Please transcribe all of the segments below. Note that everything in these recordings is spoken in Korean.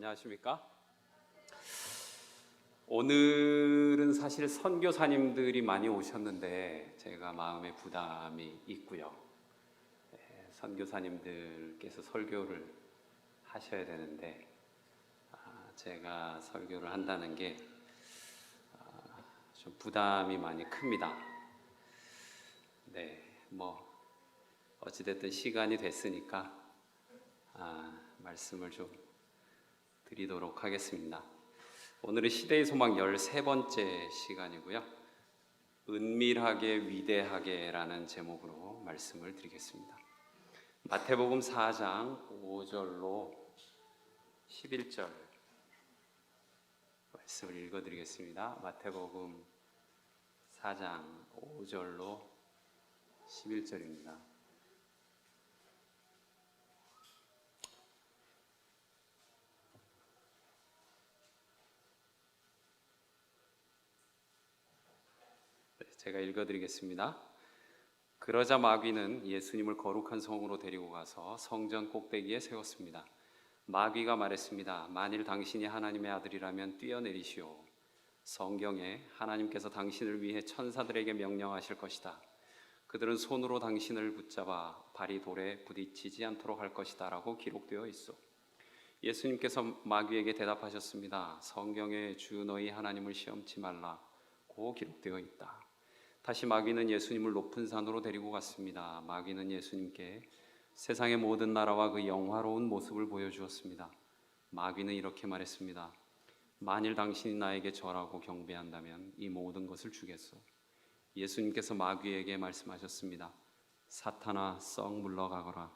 안녕하십니까? 오늘은 사실 선교사님들이 많이 오셨는데 제가 마음에 부담이 있고요. 선교사님들께서 설교를 하셔야 되는데 제가 설교를 한다는 게 좀 부담이 많이 큽니다. 네, 어찌됐든 시간이 됐으니까 말씀을 좀 드리도록 하겠습니다. 오늘은 시대의 소망 13번째 시간이고요. 은밀하게 위대하게라는 제목으로 말씀을 드리겠습니다. 마태복음 4장 5절로 11절 말씀을 읽어드리겠습니다. 마태복음 4장 5절로 11절입니다. 제가 읽어드리겠습니다. 그러자 마귀는 예수님을 거룩한 성으로 데리고 가서 성전 꼭대기에 세웠습니다. 마귀가 말했습니다. 만일 당신이 하나님의 아들이라면 뛰어내리시오. 성경에 하나님께서 당신을 위해 천사들에게 명령하실 것이다. 그들은 손으로 당신을 붙잡아 발이 돌에 부딪히지 않도록 할 것이다 라고 기록되어 있어. 예수님께서 마귀에게 대답하셨습니다. 성경에 주 너희 하나님을 시험치 말라고 기록되어 있다. 다시 마귀는 예수님을 높은 산으로 데리고 갔습니다. 마귀는 예수님께 세상의 모든 나라와 그 영화로운 모습을 보여주었습니다. 마귀는 이렇게 말했습니다. 만일 당신이 나에게 절하고 경배한다면 이 모든 것을 주겠소. 예수님께서 마귀에게 말씀하셨습니다. 사탄아, 썩 물러가거라.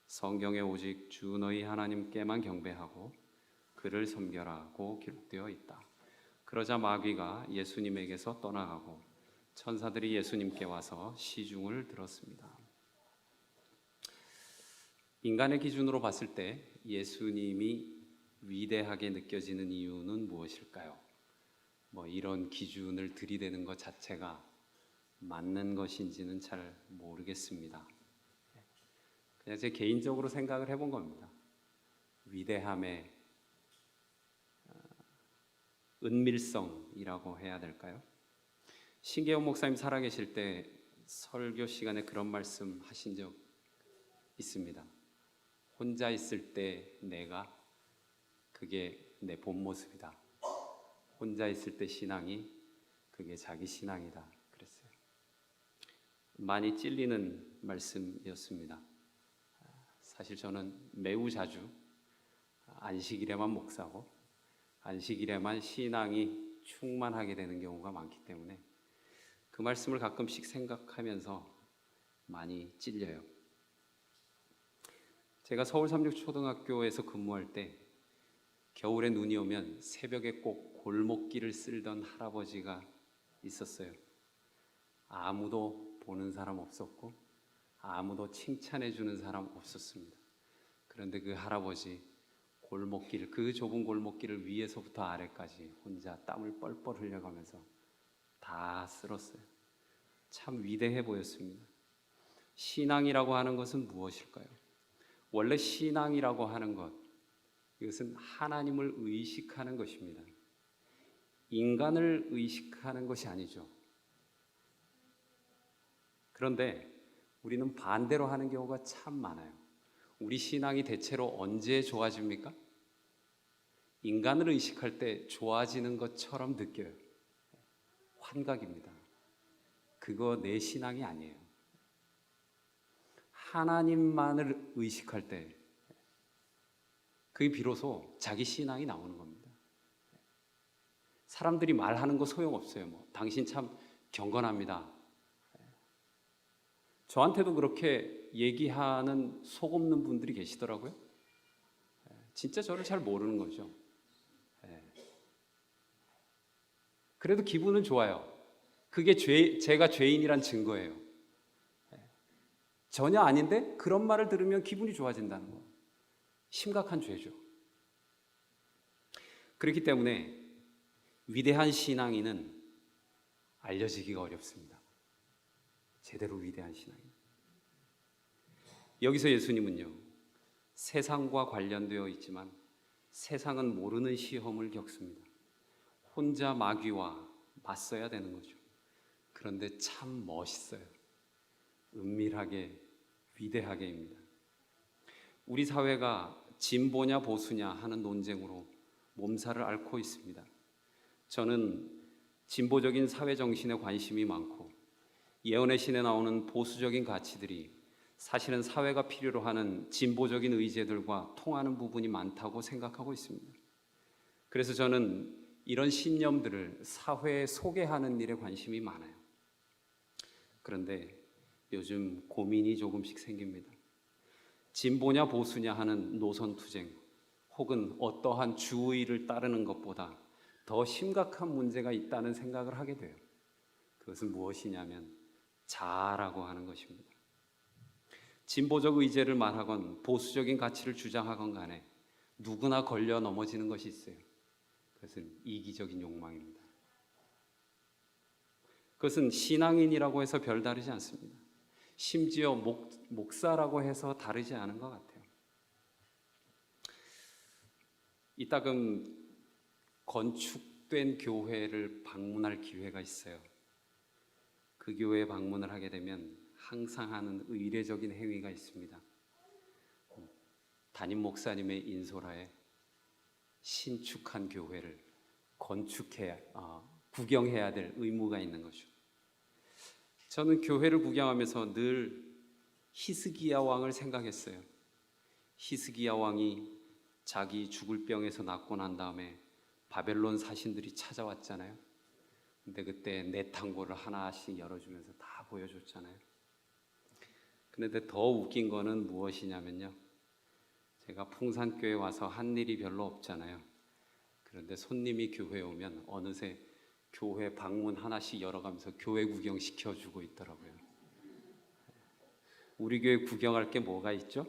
성경에 오직 주 너희 하나님께만 경배하고 그를 섬겨라고 기록되어 있다. 그러자 마귀가 예수님에게서 떠나가고 천사들이 예수님께 와서 시중을 들었습니다. 인간의 기준으로 봤을 때 예수님이 위대하게 느껴지는 이유는 무엇일까요? 이런 기준을 들이대는 것 자체가 맞는 것인지는 잘 모르겠습니다. 그냥 제 개인적으로 생각을 해본 겁니다. 위대함의 은밀성이라고 해야 될까요? 신계호 목사님 살아계실 때 설교 시간에 그런 말씀 하신 적 있습니다. 혼자 있을 때 내가 그게 내 본 모습이다. 혼자 있을 때 신앙이 그게 자기 신앙이다. 그랬어요. 많이 찔리는 말씀이었습니다. 사실 저는 매우 자주 안식일에만 목사고 안식일에만 신앙이 충만하게 되는 경우가 많기 때문에 그 말씀을 가끔씩 생각하면서 많이 찔려요. 제가 서울 삼육초등학교에서 근무할 때 겨울에 눈이 오면 새벽에 꼭 골목길을 쓸던 할아버지가 있었어요. 아무도 보는 사람 없었고 아무도 칭찬해 주는 사람 없었습니다. 그런데 그 할아버지 골목길, 그 좁은 골목길을 위에서부터 아래까지 혼자 땀을 뻘뻘 흘려가면서 다 쓸었어요. 참 위대해 보였습니다. 신앙이라고 하는 것은 무엇일까요? 원래 신앙이라고 하는 것, 이것은 하나님을 의식하는 것입니다. 인간을 의식하는 것이 아니죠. 그런데 우리는 반대로 하는 경우가 참 많아요. 우리 신앙이 대체로 언제 좋아집니까? 인간을 의식할 때 좋아지는 것처럼 느껴요. 환각입니다. 그거 내 신앙이 아니에요. 하나님만을 의식할 때 그게 비로소 자기 신앙이 나오는 겁니다. 사람들이 말하는 거 소용없어요. 당신 참 경건합니다. 저한테도 그렇게 얘기하는 속 없는 분들이 계시더라고요. 진짜 저를 잘 모르는 거죠. 그래도 기분은 좋아요. 그게 제가 죄인이란 증거예요. 전혀 아닌데 그런 말을 들으면 기분이 좋아진다는 거. 심각한 죄죠. 그렇기 때문에 위대한 신앙인은 알려지기가 어렵습니다. 제대로 위대한 신앙인. 여기서 예수님은요, 세상과 관련되어 있지만 세상은 모르는 시험을 겪습니다. 혼자 마귀와 맞서야 되는 거죠. 그런데 참 멋있어요. 은밀하게, 위대하게입니다. 우리 사회가 진보냐 보수냐 하는 논쟁으로 몸살을 앓고 있습니다. 저는 진보적인 사회 정신에 관심이 많고 예언의 신에 나오는 보수적인 가치들이 사실은 사회가 필요로 하는 진보적인 의제들과 통하는 부분이 많다고 생각하고 있습니다. 그래서 저는 이런 신념들을 사회에 소개하는 일에 관심이 많아요. 그런데 요즘 고민이 조금씩 생깁니다. 진보냐 보수냐 하는 노선 투쟁 혹은 어떠한 주의를 따르는 것보다 더 심각한 문제가 있다는 생각을 하게 돼요. 그것은 무엇이냐면 자아라고 하는 것입니다. 진보적 의제를 말하건 보수적인 가치를 주장하건 간에 누구나 걸려 넘어지는 것이 있어요. 그것은 이기적인 욕망입니다. 그것은 신앙인이라고 해서 별다르지 않습니다. 심지어 목사라고 해서 다르지 않은 것 같아요. 이따금 건축된 교회를 방문할 기회가 있어요. 그 교회에 방문을 하게 되면 항상 하는 의례적인 행위가 있습니다. 담임 목사님의 인솔하에 신축한 교회를 구경해야 될 의무가 있는 거죠. 저는 교회를 구경하면서 늘 히스기야 왕을 생각했어요. 히스기야 왕이 자기 죽을 병에서 낫고 난 다음에 바벨론 사신들이 찾아왔잖아요. 근데 그때 내탕고를 하나씩 열어주면서 다 보여줬잖아요. 그런데 더 웃긴 거는 무엇이냐면요. 제가 풍산교회 와서 한 일이 별로 없잖아요. 그런데 손님이 교회에 오면 어느새 교회 방문 하나씩 열어가면서 교회 구경 시켜주고 있더라고요. 우리 교회 구경할 게 뭐가 있죠?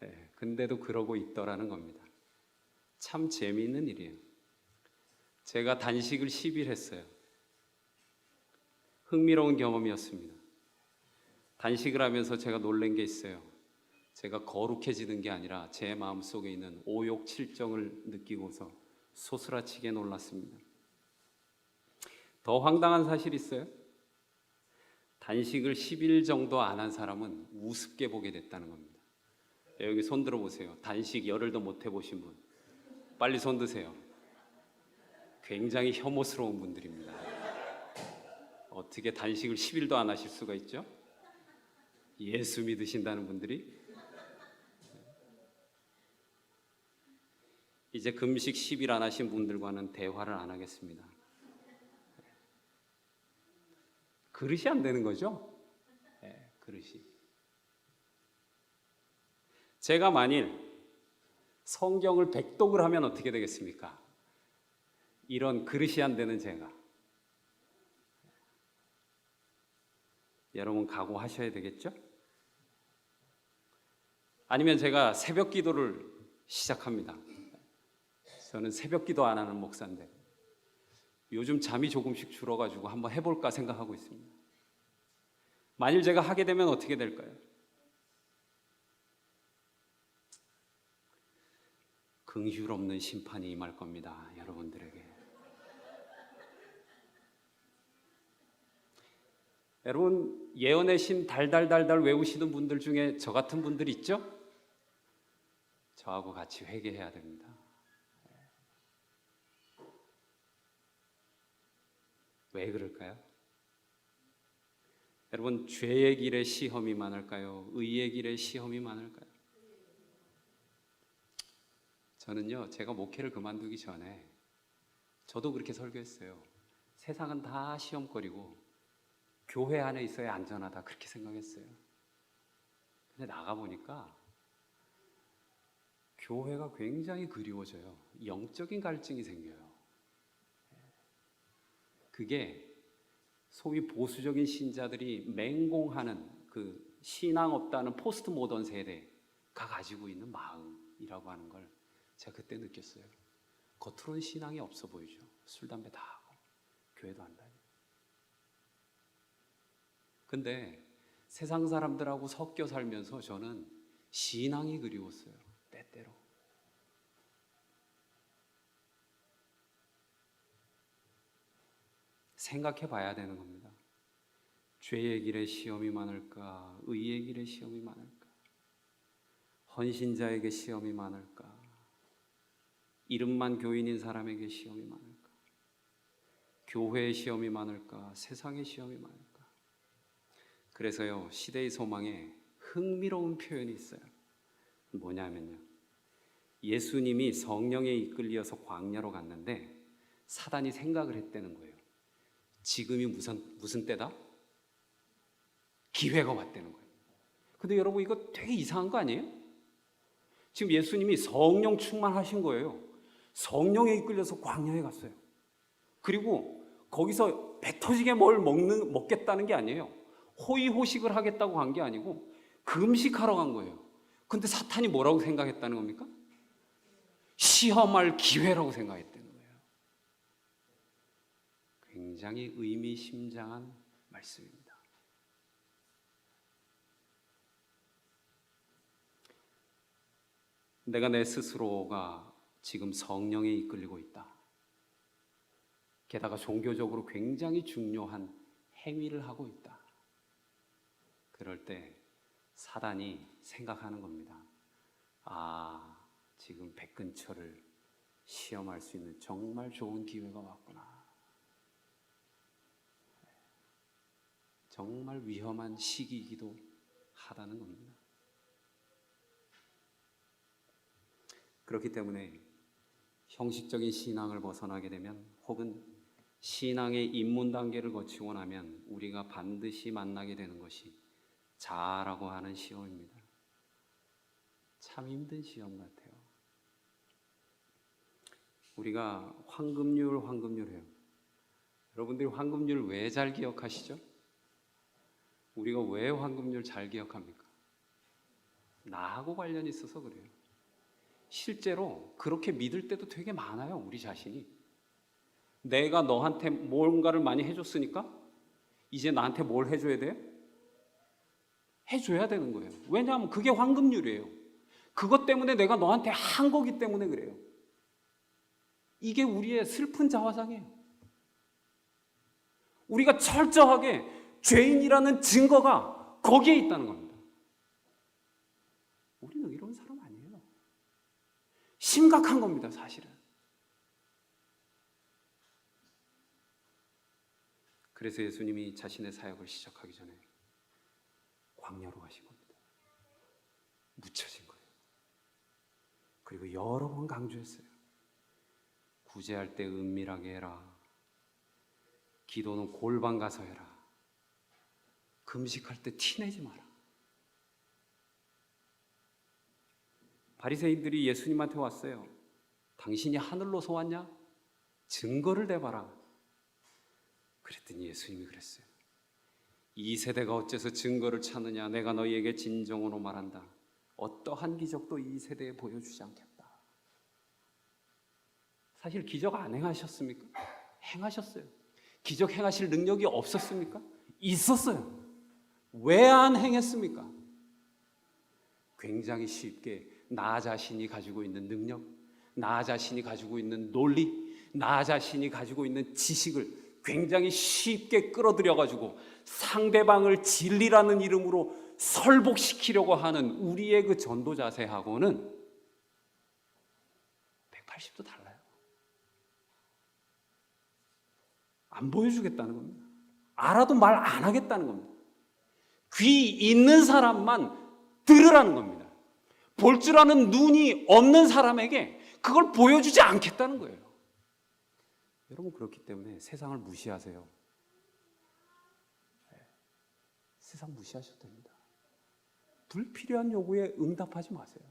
네, 근데도 그러고 있더라는 겁니다. 참 재미있는 일이에요. 제가 단식을 10일 했어요. 흥미로운 경험이었습니다. 단식을 하면서 제가 놀란 게 있어요. 제가 거룩해지는 게 아니라 제 마음속에 있는 오욕 칠정을 느끼고서 소스라치게 놀랐습니다. 더 황당한 사실이 있어요. 단식을 10일 정도 안 한 사람은 우습게 보게 됐다는 겁니다. 여기 손 들어보세요. 단식 열흘도 못 해보신 분 빨리 손 드세요. 굉장히 혐오스러운 분들입니다. 어떻게 단식을 10일도 안 하실 수가 있죠? 예수 믿으신다는 분들이. 이제 금식 10일 안 하신 분들과는 대화를 안 하겠습니다. 그릇이 안 되는 거죠? 네, 그릇이. 제가 만일 성경을 백독을 하면 어떻게 되겠습니까? 이런 그릇이 안 되는 제가. 여러분 각오하셔야 되겠죠? 아니면 제가 새벽 기도를 시작합니다. 저는 새벽 기도 안 하는 목사인데 요즘 잠이 조금씩 줄어가지고 한번 해볼까 생각하고 있습니다. 만일 제가 하게 되면 어떻게 될까요? 긍휼 없는 심판이 임할 겁니다. 여러분들에게. 여러분 예언의 신 달달달달 외우시는 분들 중에 저 같은 분들 있죠? 저하고 같이 회개해야 됩니다. 왜 그럴까요? 여러분 죄의 길에 시험이 많을까요? 의의 길에 시험이 많을까요? 저는요 제가 목회를 그만두기 전에 저도 그렇게 설교했어요. 세상은 다 시험거리고 교회 안에 있어야 안전하다 그렇게 생각했어요. 근데 나가보니까 교회가 굉장히 그리워져요. 영적인 갈증이 생겨요. 그게 소위 보수적인 신자들이 맹공하는 그 신앙 없다는 포스트 모던 세대가 가지고 있는 마음이라고 하는 걸 제가 그때 느꼈어요. 겉으로는 신앙이 없어 보이죠. 술, 담배 다 하고 교회도 안 다니고. 근데 세상 사람들하고 섞여 살면서 저는 신앙이 그리웠어요. 때때로. 생각해 봐야 되는 겁니다. 죄의 길에 시험이 많을까? 의의 길에 시험이 많을까? 헌신자에게 시험이 많을까? 이름만 교인인 사람에게 시험이 많을까? 교회의 시험이 많을까? 세상의 시험이 많을까? 그래서요, 시대의 소망에 흥미로운 표현이 있어요. 뭐냐면요, 예수님이 성령에 이끌려서 광야로 갔는데 사단이 생각을 했다는 거예요. 지금이 무슨 때다? 기회가 왔다는 거예요. 근데 여러분, 이거 되게 이상한 거 아니에요? 지금 예수님이 성령 충만하신 거예요. 성령에 이끌려서 광야에 갔어요. 그리고 거기서 배 터지게 뭘 먹겠다는 게 아니에요. 호의호식을 하겠다고 간 게 아니고 금식하러 간 거예요. 근데 사탄이 뭐라고 생각했다는 겁니까? 시험할 기회라고 생각했다는 거예요. 굉장히 의미심장한 말씀입니다. 내가 내 스스로가 지금 성령에 이끌리고 있다. 게다가 종교적으로 굉장히 중요한 행위를 하고 있다. 그럴 때 사단이 생각하는 겁니다. 아, 지금 백근처를 시험할 수 있는 정말 좋은 기회가 왔구나. 정말 위험한 시기이기도 하다는 겁니다. 그렇기 때문에 형식적인 신앙을 벗어나게 되면, 혹은 신앙의 입문 단계를 거치고 나면 우리가 반드시 만나게 되는 것이 자아라고 하는 시험입니다. 참 힘든 시험 같아요. 우리가 황금률 해요. 여러분들이 황금률 왜 잘 기억하시죠? 우리가 왜 황금률 잘 기억합니까? 나하고 관련이 있어서 그래요. 실제로 그렇게 믿을 때도 되게 많아요. 우리 자신이 내가 너한테 뭔가를 많이 해줬으니까 이제 나한테 뭘 해줘야 돼요? 해줘야 되는 거예요. 왜냐하면 그게 황금률이에요. 그것 때문에 내가 너한테 한 거기 때문에 그래요. 이게 우리의 슬픈 자화상이에요. 우리가 철저하게 죄인이라는 증거가 거기에 있다는 겁니다. 우리는 이런 사람 아니에요. 심각한 겁니다, 사실은. 그래서 예수님이 자신의 사역을 시작하기 전에 광야로 가신 겁니다. 묻혀진 거예요. 그리고 여러 번 강조했어요. 구제할 때 은밀하게 해라. 기도는 골방 가서 해라. 금식할 때 티내지 마라. 바리새인들이 예수님한테 왔어요. 당신이 하늘로서 왔냐? 증거를 대봐라. 그랬더니 예수님이 그랬어요. 이 세대가 어째서 증거를 찾느냐? 내가 너희에게 진정으로 말한다. 어떠한 기적도 이 세대에 보여주지 않겠다. 사실 기적 안 행하셨습니까? 행하셨어요. 기적 행하실 능력이 없었습니까? 있었어요. 왜 안 행했습니까? 굉장히 쉽게 나 자신이 가지고 있는 능력, 나 자신이 가지고 있는 논리, 나 자신이 가지고 있는 지식을 굉장히 쉽게 끌어들여가지고 상대방을 진리라는 이름으로 설복시키려고 하는 우리의 그 전도 자세하고는 180도 달라요. 안 보여주겠다는 겁니다. 알아도 말 안 하겠다는 겁니다. 귀 있는 사람만 들으라는 겁니다. 볼 줄 아는 눈이 없는 사람에게 그걸 보여주지 않겠다는 거예요. 여러분, 그렇기 때문에 세상을 무시하세요. 네. 세상 무시하셔도 됩니다. 불필요한 요구에 응답하지 마세요.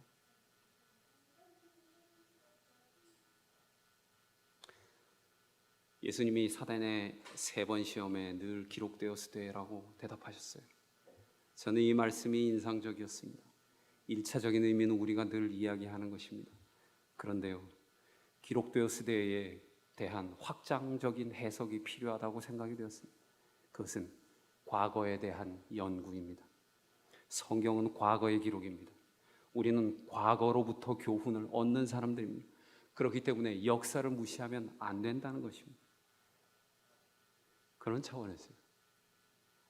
예수님이 사단의 3번 시험에 늘 기록되었으되라고 대답하셨어요. 저는 이 말씀이 인상적이었습니다. 1차적인 의미는 우리가 늘 이야기하는 것입니다. 그런데요, 기록되었으되에 대한 확장적인 해석이 필요하다고 생각이 되었습니다. 그것은 과거에 대한 연구입니다. 성경은 과거의 기록입니다. 우리는 과거로부터 교훈을 얻는 사람들입니다. 그렇기 때문에 역사를 무시하면 안 된다는 것입니다. 그런 차원에서요.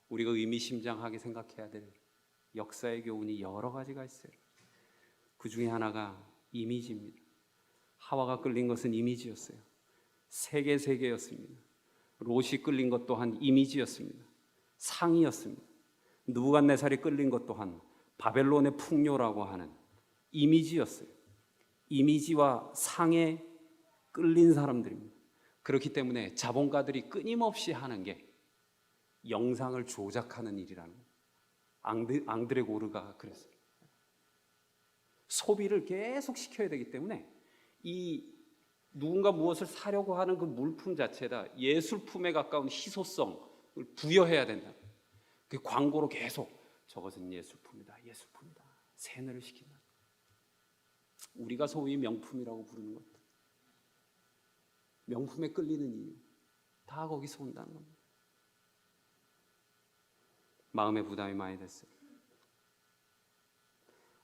우리가 의미심장하게 생각해야 될 역사의 교훈이 여러 가지가 있어요. 그 중에 하나가 이미지입니다. 하와가 끌린 것은 이미지였어요. 세계였습니다. 롯이 끌린 것 또한 이미지였습니다. 상이었습니다. 느부갓네살이 끌린 것 또한 바벨론의 풍요라고 하는 이미지였어요. 이미지와 상에 끌린 사람들입니다. 그렇기 때문에 자본가들이 끊임없이 하는 게 영상을 조작하는 일이라는 거예요. 앙드레 고르가 그랬어요. 소비를 계속 시켜야 되기 때문에 이 누군가 무엇을 사려고 하는 그 물품 자체가 예술품에 가까운 희소성을 부여해야 된다. 그 광고로 계속 저것은 예술품이다. 세뇌를 시킨다. 우리가 소위 명품이라고 부르는 것들, 명품에 끌리는 이유 다 거기서 온다는 겁니다. 마음의 부담이 많이 됐어요.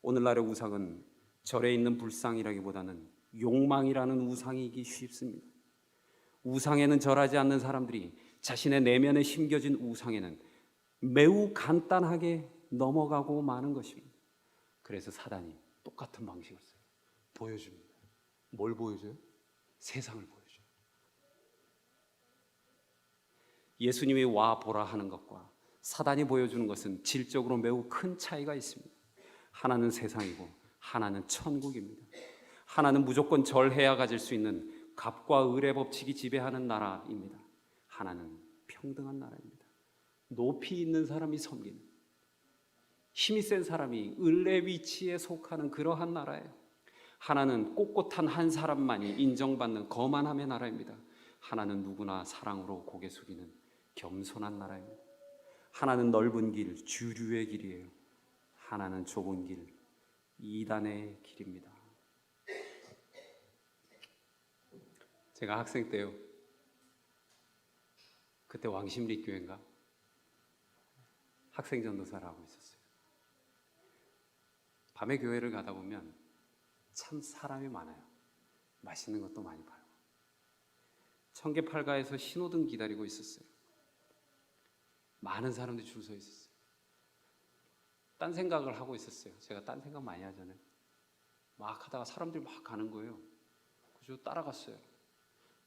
오늘날의 우상은 절에 있는 불상이라기보다는 욕망이라는 우상이기 쉽습니다. 우상에는 절하지 않는 사람들이 자신의 내면에 심겨진 우상에는 매우 간단하게 넘어가고 마는 것입니다. 그래서 사단이 똑같은 방식을 써요. 보여줍니다. 뭘 보여줘요? 세상을 보여줘요. 예수님이 와 보라 하는 것과 사단이 보여주는 것은 질적으로 매우 큰 차이가 있습니다. 하나는 세상이고 하나는 천국입니다. 하나는 무조건 절해야 가질 수 있는 갑과 을의 법칙이 지배하는 나라입니다. 하나는 평등한 나라입니다. 높이 있는 사람이 섬기는, 힘이 센 사람이 을의 위치에 속하는 그러한 나라예요. 하나는 꼿꼿한 한 사람만이 인정받는 거만함의 나라입니다. 하나는 누구나 사랑으로 고개 숙이는 겸손한 나라입니다. 하나는 넓은 길, 주류의 길이에요. 하나는 좁은 길, 이단의 길입니다. 제가 학생 때요, 그때 왕십리교회인가 학생 전도사를 하고 있었어요. 밤에 교회를 가다 보면 참 사람이 많아요. 맛있는 것도 많이 팔고. 청계팔가에서 신호등 기다리고 있었어요. 많은 사람들이 줄 서 있었어요. 딴 생각을 하고 있었어요. 제가 딴 생각 많이 하잖아요. 막 하다가 사람들이 막 가는 거예요. 그래서 따라갔어요.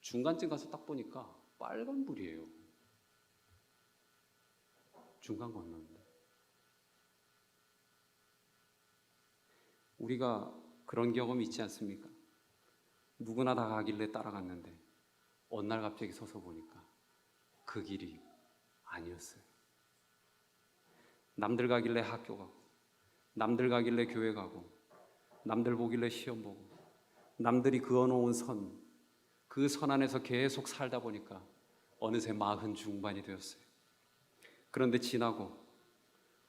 중간쯤 가서 딱 보니까 빨간불이에요. 중간 건너는데. 우리가 그런 경험이 있지 않습니까? 누구나 다 가길래 따라갔는데 어느 날 갑자기 서서 보니까 그 길이 아니었어요. 남들 가길래 학교 가고, 남들 가길래 교회 가고, 남들 보길래 시험 보고, 남들이 그어놓은 선, 그 선 안에서 계속 살다 보니까 어느새 40 중반이 되었어요. 그런데 지나고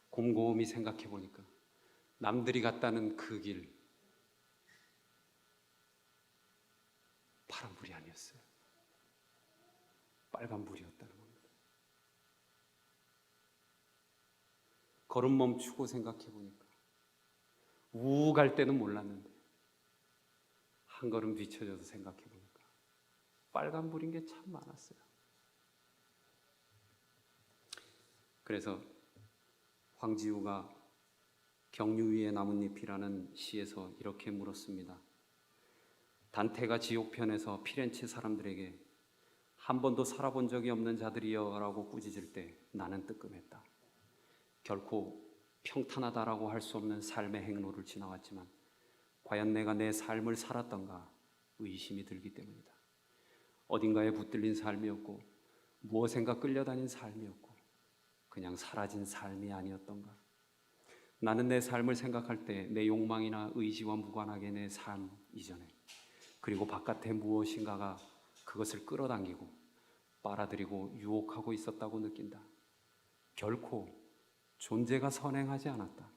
곰곰이 생각해 보니까 남들이 갔다는 그 길, 파란불이 아니었어요. 빨간불이었다는 겁니다. 걸음 멈추고 생각해 보니까 우 갈 때는 몰랐는데 한 걸음 뒤쳐져서 생각해 보니까 빨간불인 게 참 많았어요. 그래서 황지우가 경류 위의 나뭇잎이라는 시에서 이렇게 물었습니다. 단테가 지옥편에서 피렌체 사람들에게 한 번도 살아본 적이 없는 자들이여 라고 꾸짖을 때 나는 뜨끔했다. 결코 평탄하다라고 할 수 없는 삶의 행로를 지나왔지만 과연 내가 내 삶을 살았던가 의심이 들기 때문이다. 어딘가에 붙들린 삶이었고 무엇인가 끌려다닌 삶이었고 그냥 사라진 삶이 아니었던가. 나는 내 삶을 생각할 때 내 욕망이나 의지와 무관하게 내 삶 이전에 그리고 바깥에 무엇인가가 그것을 끌어당기고 빨아들이고 유혹하고 있었다고 느낀다. 결코 존재가 선행하지 않았다.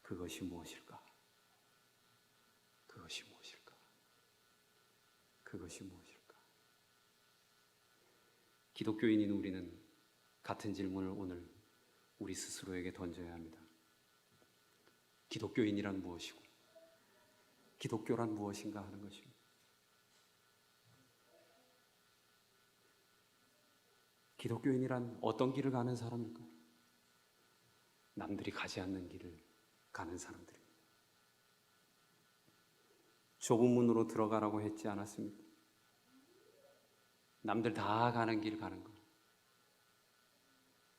그것이 무엇일까? 그것이 무엇일까? 그것이 무엇일까? 기독교인인 우리는 같은 질문을 오늘 우리 스스로에게 던져야 합니다. 기독교인이란 무엇이고 기독교란 무엇인가 하는 것입니다. 기독교인이란 어떤 길을 가는 사람일까? 남들이 가지 않는 길을 가는 사람들입니다. 좁은 문으로 들어가라고 했지 않았습니까? 남들 다 가는 길 가는 거.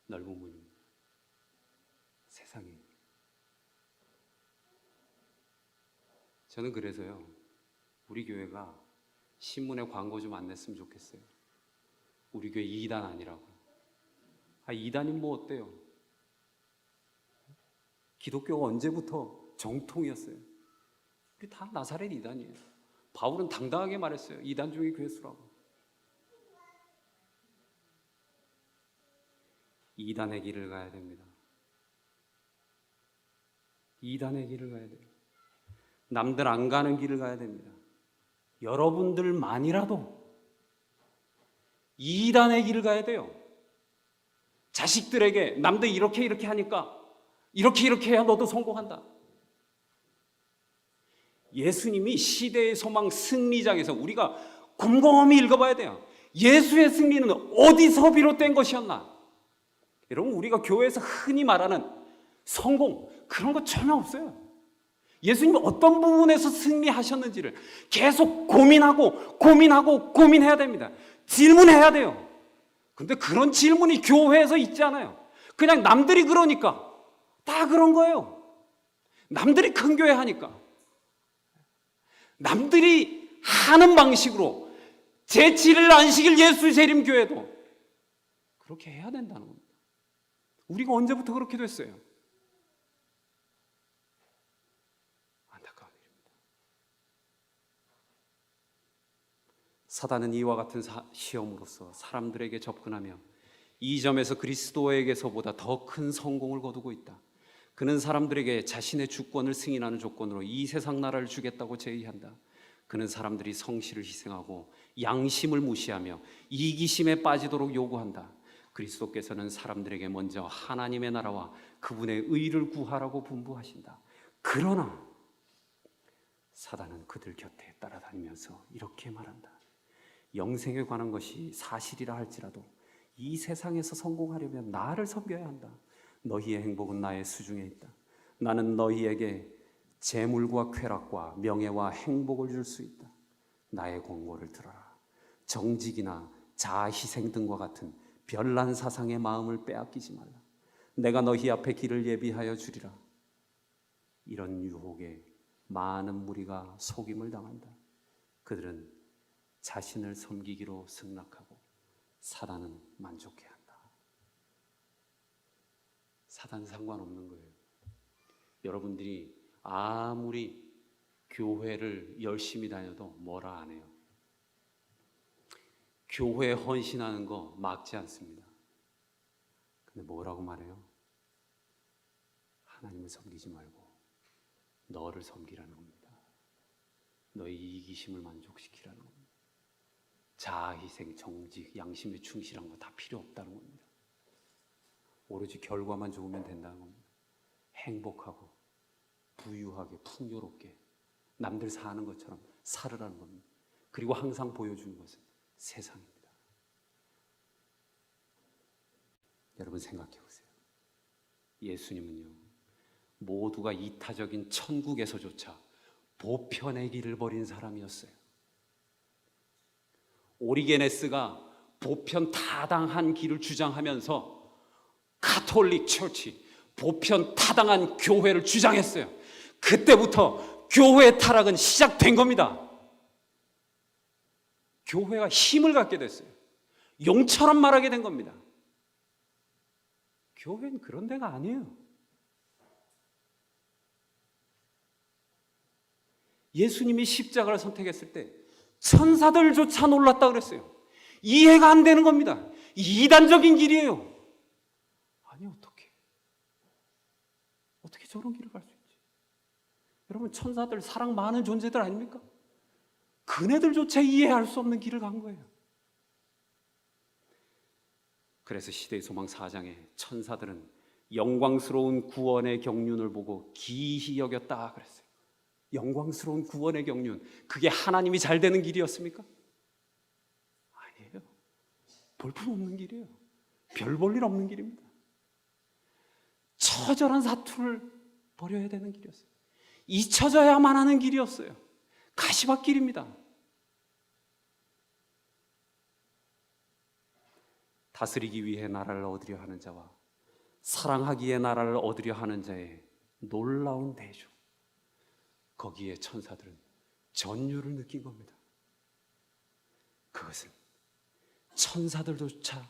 넓은 문입니다. 세상에. 저는 그래서요, 우리 교회가 신문에 광고 좀 안 냈으면 좋겠어요. 우리 교회 2단 아니라고. 2단이면 뭐 어때요? 기독교가 언제부터 정통이었어요? 우리 다 나사렛 2단이에요. 바울은 당당하게 말했어요. 2단 중에 괴수라고. 2단의 길을 가야 됩니다. 2단의 길을 가야 돼요. 남들 안 가는 길을 가야 됩니다. 여러분들만이라도 2단의 길을 가야 돼요. 자식들에게 남들 이렇게 하니까 이렇게 해야 너도 성공한다. 예수님이 시대의 소망 승리장에서 우리가 곰곰이 읽어봐야 돼요. 예수의 승리는 어디서 비롯된 것이었나? 여러분, 우리가 교회에서 흔히 말하는 성공, 그런 거 전혀 없어요. 예수님이 어떤 부분에서 승리하셨는지를 계속 고민해야 됩니다. 질문해야 돼요. 근데 그런 질문이 교회에서 있지 않아요. 그냥 남들이 그러니까 다 그런 거예요. 남들이 큰 교회 하니까, 남들이 하는 방식으로 제7일 안식일 예수 재림 교회도 그렇게 해야 된다는 겁니다. 우리가 언제부터 그렇게 됐어요? 안타까운 일입니다. 사단은 이와 같은 시험으로서 사람들에게 접근하며 이 점에서 그리스도에게서보다 더 큰 성공을 거두고 있다. 그는 사람들에게 자신의 주권을 승인하는 조건으로 이 세상 나라를 주겠다고 제의한다. 그는 사람들이 성실을 희생하고 양심을 무시하며 이기심에 빠지도록 요구한다. 그리스도께서는 사람들에게 먼저 하나님의 나라와 그분의 의를 구하라고 분부하신다. 그러나 사단은 그들 곁에 따라다니면서 이렇게 말한다. 영생에 관한 것이 사실이라 할지라도 이 세상에서 성공하려면 나를 섬겨야 한다. 너희의 행복은 나의 수중에 있다. 나는 너희에게 재물과 쾌락과 명예와 행복을 줄 수 있다. 나의 권고를 들어라. 정직이나 자아희생 등과 같은 별난 사상의 마음을 빼앗기지 말라. 내가 너희 앞에 길을 예비하여 주리라. 이런 유혹에 많은 무리가 속임을 당한다. 그들은 자신을 섬기기로 승낙하고 사단은 만족해야 한다. 사단 상관없는 거예요. 여러분들이 아무리 교회를 열심히 다녀도 뭐라 안 해요. 교회에 헌신하는 거 막지 않습니다. 근데 뭐라고 말해요? 하나님을 섬기지 말고 너를 섬기라는 겁니다. 너의 이기심을 만족시키라는 겁니다. 자아희생, 정직, 양심에 충실한 거 다 필요 없다는 겁니다. 오로지 결과만 좋으면 된다는 겁니다. 행복하고 부유하게 풍요롭게 남들 사는 것처럼 살으라는 겁니다. 그리고 항상 보여주는 것은 세상입니다. 여러분 생각해 보세요. 예수님은요, 모두가 이타적인 천국에서조차 보편의 길을 버린 사람이었어요. 오리게네스가 보편 타당한 길을 주장하면서 가톨릭 처치, 보편 타당한 교회를 주장했어요. 그때부터 교회의 타락은 시작된 겁니다. 교회가 힘을 갖게 됐어요. 용처럼 말하게 된 겁니다. 교회는 그런 데가 아니에요. 예수님이 십자가를 선택했을 때 천사들조차 놀랐다 그랬어요. 이해가 안 되는 겁니다. 이단적인 길이에요. 아니 어떻게 저런 길을 갈 수 있지? 여러분, 천사들 사랑 많은 존재들 아닙니까? 그네들조차 이해할 수 없는 길을 간 거예요. 그래서 시대의 소망 4장에 천사들은 영광스러운 구원의 경륜을 보고 기이히 여겼다 그랬어요. 영광스러운 구원의 경륜, 그게 하나님이 잘 되는 길이었습니까? 아니에요. 볼품없는 길이에요. 별 볼 일 없는 길입니다. 처절한 사투를 벌여야 되는 길이었어요. 잊혀져야만 하는 길이었어요. 가시밭길입니다. 다스리기 위해 나라를 얻으려 하는 자와 사랑하기에 나라를 얻으려 하는 자의 놀라운 대조, 거기에 천사들은 전율을 느낀 겁니다. 그것은 천사들조차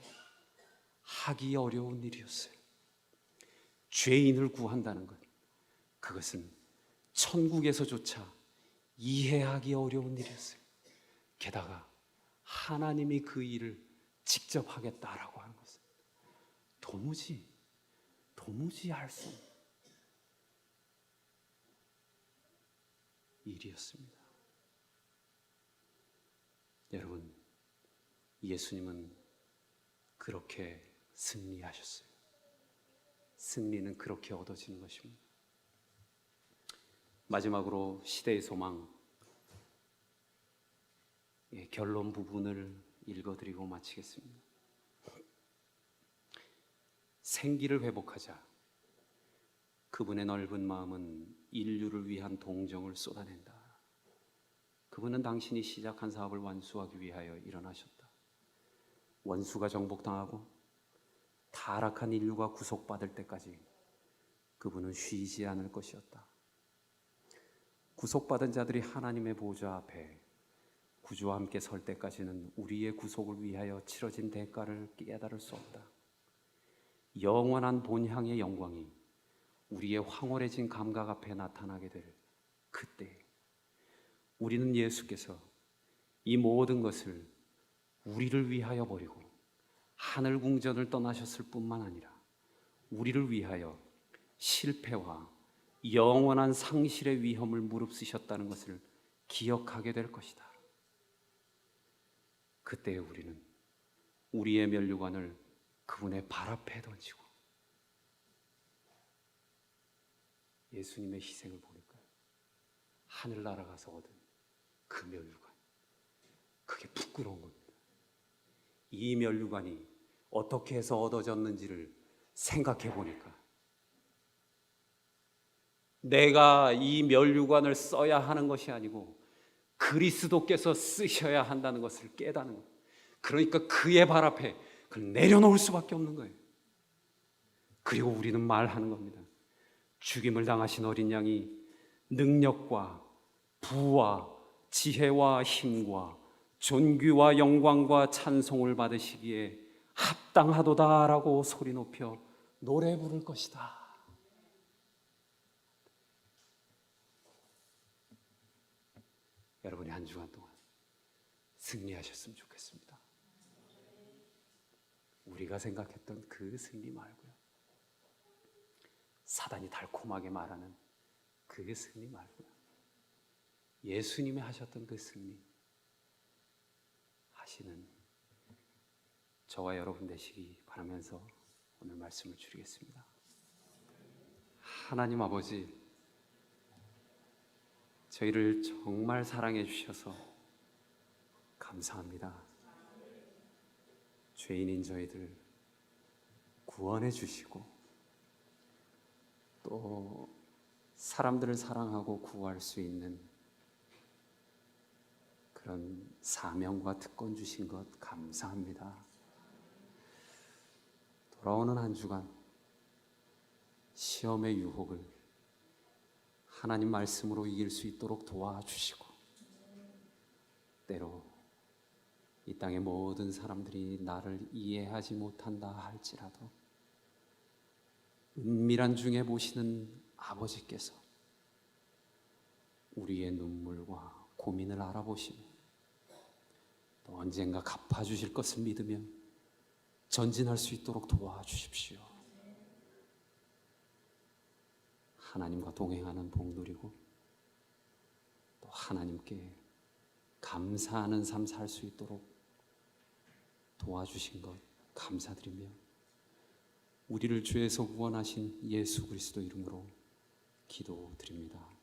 하기 어려운 일이었어요. 죄인을 구한다는 것, 그것은 천국에서조차 이해하기 어려운 일이었어요. 게다가 하나님이 그 일을 직접 하겠다라고 하는 것은 도무지 할 수 없는 일이었습니다. 여러분, 예수님은 그렇게 승리하셨어요. 승리는 그렇게 얻어지는 것입니다. 마지막으로 시대의 소망, 결론 부분을 읽어드리고 마치겠습니다. 생기를 회복하자. 그분의 넓은 마음은 인류를 위한 동정을 쏟아낸다. 그분은 당신이 시작한 사업을 완수하기 위하여 일어나셨다. 원수가 정복당하고 타락한 인류가 구속받을 때까지 그분은 쉬지 않을 것이었다. 구속받은 자들이 하나님의 보좌 앞에 구주와 함께 설 때까지는 우리의 구속을 위하여 치러진 대가를 깨달을 수 없다. 영원한 본향의 영광이 우리의 황홀해진 감각 앞에 나타나게 될 그때, 우리는 예수께서 이 모든 것을 우리를 위하여 버리고 하늘 궁전을 떠나셨을 뿐만 아니라 우리를 위하여 실패와 영원한 상실의 위험을 무릅쓰셨다는 것을 기억하게 될 것이다. 그때 우리는 우리의 면류관을 그분의 발 앞에 던지고 예수님의 희생을 보니까 하늘나라 가서 얻은 그 면류관, 그게 부끄러운 겁니다. 이 면류관이 어떻게 해서 얻어졌는지를 생각해 보니까 내가 이 면류관을 써야 하는 것이 아니고 그리스도께서 쓰셔야 한다는 것을 깨닫는 거예요. 그러니까 그의 발 앞에 그걸 내려놓을 수밖에 없는 거예요. 그리고 우리는 말하는 겁니다. 죽임을 당하신 어린 양이 능력과 부와 지혜와 힘과 존귀와 영광과 찬송을 받으시기에 합당하도다라고 소리 높여 노래 부를 것이다. 여러분이 한 주간 동안 승리하셨으면 좋겠습니다. 우리가 생각했던 그 승리 말고요, 사단이 달콤하게 말하는 그 승리 말고요, 예수님이 하셨던 그 승리 하시는 저와 여러분 되시기 바라면서 오늘 말씀을 줄이겠습니다. 하나님 아버지, 저희를 정말 사랑해 주셔서 감사합니다. 죄인인 저희들 구원해 주시고 또 사람들을 사랑하고 구할 수 있는 그런 사명과 특권 주신 것 감사합니다. 돌아오는 한 주간 시험의 유혹을 하나님 말씀으로 이길 수 있도록 도와주시고, 때로 이 땅의 모든 사람들이 나를 이해하지 못한다 할지라도 은밀한 중에 보시는 아버지께서 우리의 눈물과 고민을 알아보시고 또 언젠가 갚아주실 것을 믿으며 전진할 수 있도록 도와주십시오. 하나님과 동행하는 복 누리고 또 하나님께 감사하는 삶 살 수 있도록 도와주신 것 감사드리며 우리를 죄에서 구원하신 예수 그리스도 이름으로 기도드립니다.